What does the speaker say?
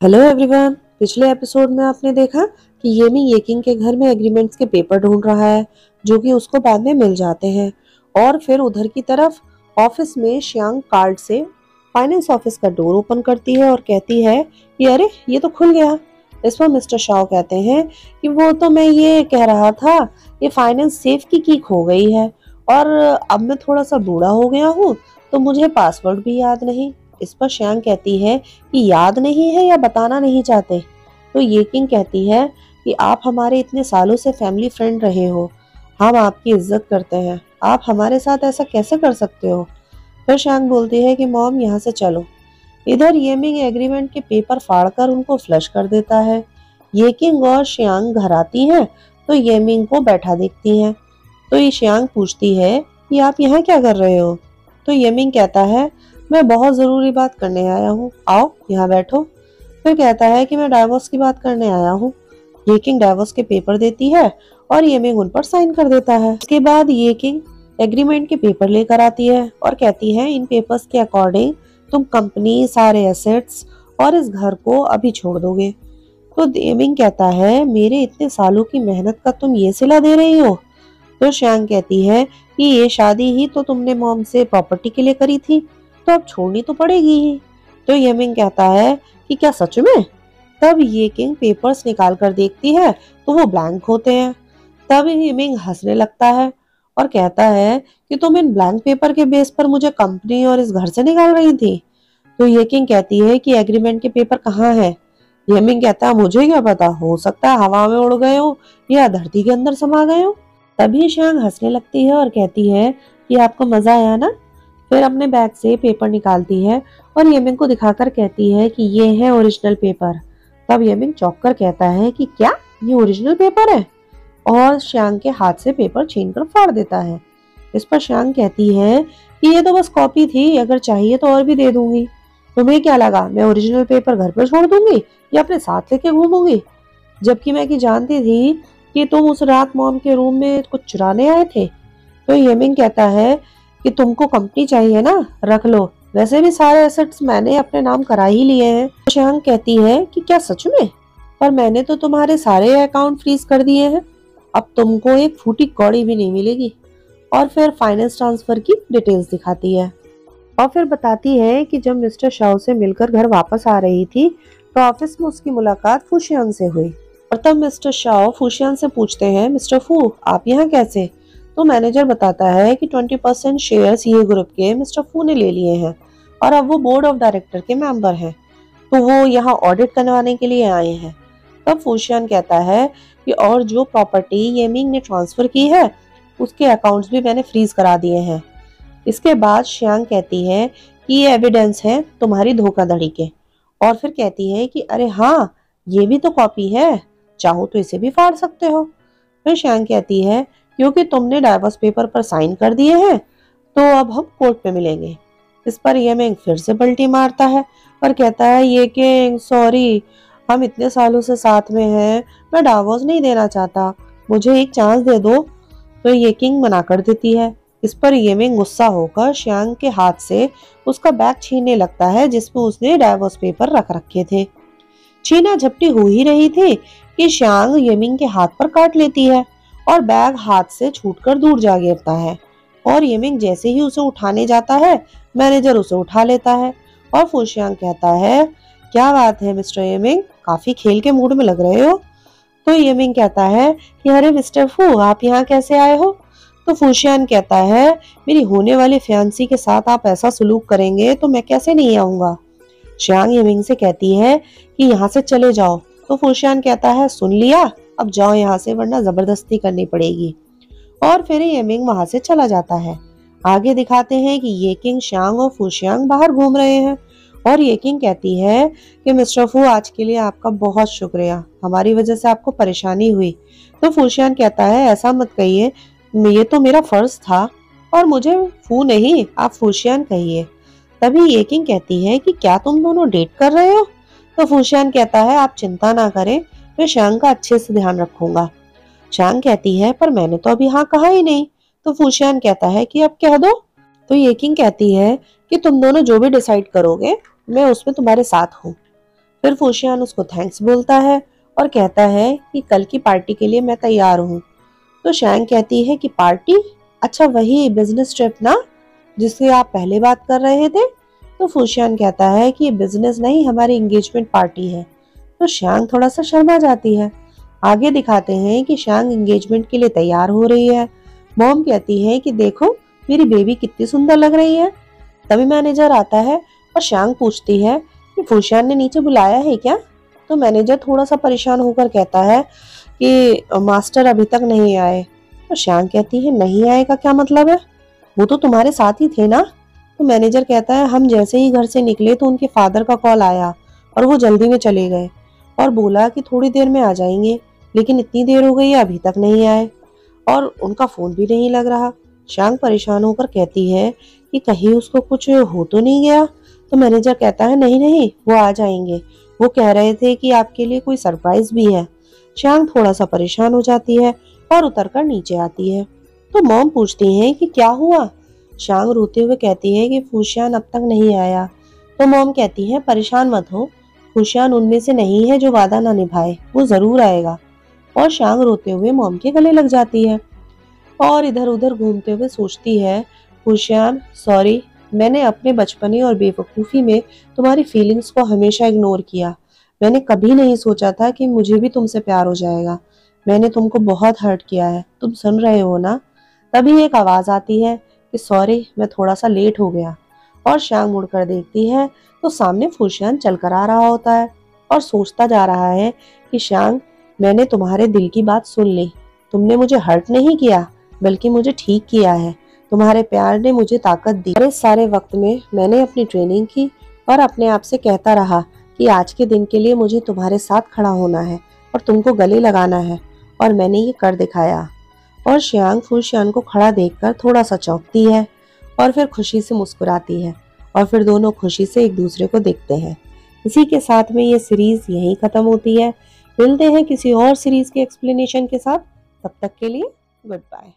Hello everyone. पिछले episode में आपने देखा कि येमी येकिंग के घर में एग्रीमेंट्स के पेपर ढूंढ रहा है जो कि उसको बाद में मिल जाते हैं। और फिर उधर की तरफ ऑफिस में श्यांग कार्ड से फाइनेंस ऑफिस का डोर ओपन करती है और कहती है कि अरे ये तो खुल गया। इस पर मिस्टर शाओ कहते हैं कि वो तो मैं ये कह रहा था, ये फाइनेंस सेफ की खो गई है और अब मैं थोड़ा सा बूढ़ा हो गया हूँ तो मुझे पासवर्ड भी याद नहीं। इस पर श्यांग कहती है कि याद नहीं है या बताना नहीं चाहते। तो ये किंग कहती है कि आप हमारे इतने सालों से फैमिली फ्रेंड रहे हो, हम आपकी इज्जत करते हैं, आप हमारे साथ ऐसा कैसे कर सकते हो। फिर श्यांग बोलती है कि मॉम यहाँ से चलो। इधर येमिंग एग्रीमेंट के पेपर फाड़कर उनको फ्लश कर देता है। ये किंग और श्यांग घर आती हैं तो येमिंग को बैठा देखती हैं। तो ये श्यांग पूछती है कि आप यहाँ क्या कर रहे हो। तो येमिंग कहता है मैं बहुत जरूरी बात करने आया हूँ, आओ यहाँ बैठो। फिर कहता है कि मैं डाइवोर्स की बात करने आया हूँ। ये किंग डाइवोर्स के पेपर देती है और येमिंग उन पर साइन कर देता है। उसके बाद ये किंग एग्रीमेंट के पेपर लेकर आती है और कहती है इन पेपर्स के अकॉर्डिंग तुम कंपनी, सारे एसेट्स और इस घर को अभी छोड़ दोगे। तो येमिंग कहता है मेरे इतने सालों की मेहनत का तुम ये सिला दे रही हो। तो श्यांग कहती है कि ये शादी ही तो तुमने मॉम से प्रॉपर्टी के लिए करी थी, तो अब छोड़नी तो पड़ेगी ही। तो येमिंग कहता है कि क्या सच में। तब ये किंग पेपर्स निकाल कर देखती है तो वो ब्लैंक होते हैं। तब येमिंग हंसने लगता है और कहता है कि तुम इन ब्लैंक पेपर के बेस पर मुझे कंपनी और इस घर से निकाल रही थी। तो ये किंग कहती है कि एग्रीमेंट के पेपर कहाँ है। येमिंग कहता है मुझे क्या पता, हो सकता है हवा में उड़ गए हो या धरती के अंदर समा गए हो। तभी श्यांग हंसने लगती है और कहती है कि आपको मजा आया ना। फिर अपने बैग से पेपर निकालती है और येमिंग को दिखाकर कहती है कि ये है ओरिजिनल पेपर। तब येमिंग चौंक कर कहता है कि क्या ये ओरिजिनल पेपर है, और श्यांग के हाथ से पेपर छीनकर फाड़ देता है। इस पर श्यांग कहती है कि ये तो बस कॉपी थी, अगर चाहिए तो और भी दे दूंगी। तुम्हें क्या लगा मैं ओरिजिनल पेपर घर पर छोड़ दूंगी या अपने साथ लेके घूमूंगी, जबकि मैं कि जानती थी कि तुम उस रात मॉम के रूम में कुछ चुराने आए थे। तो येमिंग कहता है कि तुमको कंपनी चाहिए ना, रख लो, वैसे भी सारे एसेट्स मैंने अपने नाम करा ही लिए हैं। श्यांग कहती है कि क्या सच में, पर मैंने तो तुम्हारे सारे अकाउंट फ्रीज कर दिए हैं, अब तुमको एक फूटी कौड़ी भी नहीं मिलेगी। और फिर फाइनेंस ट्रांसफर की डिटेल्स दिखाती है और फिर बताती है कि जब मिस्टर शाओ से मिलकर घर वापस आ रही थी तो ऑफिस में उसकी मुलाकात फूशियान से हुई। और तब मिस्टर शाओ फूशियान से पूछते हैं मिस्टर फू आप यहाँ कैसे। तो मैनेजर बताता है कि 20% शेयर्स ये ग्रुप के मिस्टर फू ने ले लिए हैं और अब वो बोर्ड ऑफ डायरेक्टर के मेंबर हैं, तो वो यहाँ ऑडिट करवाने के लिए आए हैं। तब फूशियान कहता है कि और जो प्रॉपर्टी येमिंग ने ट्रांसफर की है उसके अकाउंट्स भी मैंने फ्रीज करा दिए हैं। इसके बाद श्यांग कहती है कि ये एविडेंस है तुम्हारी धोखाधड़ी के, और फिर कहती है कि अरे हाँ ये भी तो कॉपी है, चाहो तो इसे भी फाड़ सकते हो। फिर श्यांग कहती है क्योंकि तुमने डाइवोर्स पेपर पर साइन कर दिए हैं तो अब हम कोर्ट पे मिलेंगे। इस पर येमिंग फिर से पलटी मारता है और कहता है ये किंग सॉरी, हम इतने सालों से साथ में हैं, मैं डाइवोर्स नहीं देना चाहता, मुझे एक चांस दे दो। तो ये किंग मना कर देती है। इस पर येमिंग गुस्सा होकर श्यांग के हाथ से उसका बैग छीनने लगता है जिसमें उसने डाइवोर्स पेपर रख रखे थे। छीना झपटी हो ही रही थी कि श्यांग येमिंग के हाथ पर काट लेती है और बैग हाथ से छूटकर दूर जा गिरता है। और येमिंग जैसे ही उसे उठाने जाता है मैनेजर उसे उठा लेता है और फूशियांग कहता है क्या बात है मिस्टर येमिंग, काफी खेल के मूड में लग रहे हो। तो येमिंग कहता है कि अरे मिस्टर फू आप यहाँ कैसे आए हो। तो फूशियान कहता है मेरी होने वाली फियांसी के साथ आप ऐसा सलूक करेंगे तो मैं कैसे नहीं आऊंगा। श्यांग येमिंग से कहती है कि यहाँ से चले जाओ। तो फूशियान कहता है सुन लिया, अब जाओ यहाँ से वरना जबरदस्ती करनी पड़ेगी। और फिर येमिंग वहां से चला जाता है। आगे दिखाते हैं कि ये किंग श्यांग और फूशियांग बाहर घूम रहे हैं और ये किंग कहती है कि मिस्टर फू आज के लिए आपका बहुत शुक्रिया, हमारी वजह से आपको परेशानी हुई। तो फूशियान कहता है ऐसा मत कहिए, ये तो मेरा फर्ज था, और मुझे फू नहीं आप फूशियान कहिए। तभी ये किंग कहती है कि क्या तुम दोनों डेट कर रहे हो। तो फूशियान कहता है आप चिंता ना करें, मैं श्यांग का अच्छे से ध्यान रखूंगा। श्यांग कहती है पर मैंने तो अभी हाँ कहा ही नहीं। तो फूशियान कहता है कि अब कह दो। तो ये किंग कहती है कि तुम दोनों जो भी डिसाइड करोगे मैं उसमें तुम्हारे साथ हूँ। फिर फूशियान उसको थैंक्स बोलता है और कहता है कि कल की पार्टी के लिए मैं तैयार हूँ। तो शैंग कहती है कि पार्टी? अच्छा, वही बिजनेस ट्रिप ना, जिससे आप पहले बात कर रहे थे। तो फूशियान कहता है कि ये बिजनेस नहीं, हमारी एंगेजमेंट पार्टी है। तो शैंग थोड़ा सा शर्मा जाती है। आगे दिखाते हैं कि शैंग एंगेजमेंट के लिए तैयार हो रही है। मॉम कहती है कि देखो मेरी बेबी कितनी सुंदर लग रही है। तभी मैनेजर आता है और शैंग पूछती है कि फूशियान ने नीचे बुलाया है क्या। तो मैनेजर थोड़ा सा परेशान होकर कहता है कि मास्टर अभी तक नहीं आए। तो शैंग कहती है नहीं आए का क्या मतलब है, वो तो तुम्हारे साथ ही थे ना। तो मैनेजर कहता है हम जैसे ही घर से निकले तो उनके फादर का कॉल आया और वो जल्दी में चले गए और बोला कि थोड़ी देर में आ जाएंगे, लेकिन इतनी देर हो गई है अभी तक नहीं आए और उनका फोन भी नहीं लग रहा। शैंग परेशान होकर कहती है कि कहीं उसको कुछ हो तो नहीं गया। तो मैनेजर कहता है नहीं नहीं, वो आ जाएंगे, वो कह रहे थे कि आपके लिए कोई सरप्राइज भी है। शैंग थोड़ा सा परेशान हो जाती है और उतरकर नीचे आती है। तो मॉम पूछती हैं कि क्या हुआ। शैंग रोते हुए कहती है कि फूशियान अब तक नहीं आया। तो मॉम कहती है परेशान मत हो, फूशियान उनमें से नहीं है जो वादा ना निभाए, वो जरूर आएगा। और शैंग रोते हुए मॉम के गले लग जाती है और इधर उधर घूमते हुए सोचती है फूशियान सॉरी, मैंने अपने बचपने और बेवकूफ़ी में तुम्हारी फीलिंग्स को हमेशा इग्नोर किया। मैंने कभी नहीं सोचा था कि मुझे भी तुमसे प्यार हो जाएगा। मैंने तुमको बहुत हर्ट किया है, तुम सुन रहे हो ना। तभी एक आवाज़ आती है कि सॉरी, मैं थोड़ा सा लेट हो गया। और शैंग मुड़कर देखती है तो सामने फूशियान चलकर आ रहा होता है और सोचता जा रहा है कि शैंग, मैंने तुम्हारे दिल की बात सुन ली। तुमने मुझे हर्ट नहीं किया बल्कि मुझे ठीक किया है। तुम्हारे प्यार ने मुझे ताकत दी। इस सारे वक्त में मैंने अपनी ट्रेनिंग की और अपने आप से कहता रहा कि आज के दिन के लिए मुझे तुम्हारे साथ खड़ा होना है और तुमको गले लगाना है, और मैंने ये कर दिखाया। और शैंग फूशियान को खड़ा देखकर थोड़ा सा चौंकती है और फिर खुशी से मुस्कुराती है और फिर दोनों खुशी से एक दूसरे को देखते हैं। इसी के साथ में ये सीरीज यहीं खत्म होती है। मिलते हैं किसी और सीरीज के एक्सप्लेनेशन के साथ, तब तक के लिए गुड बाय।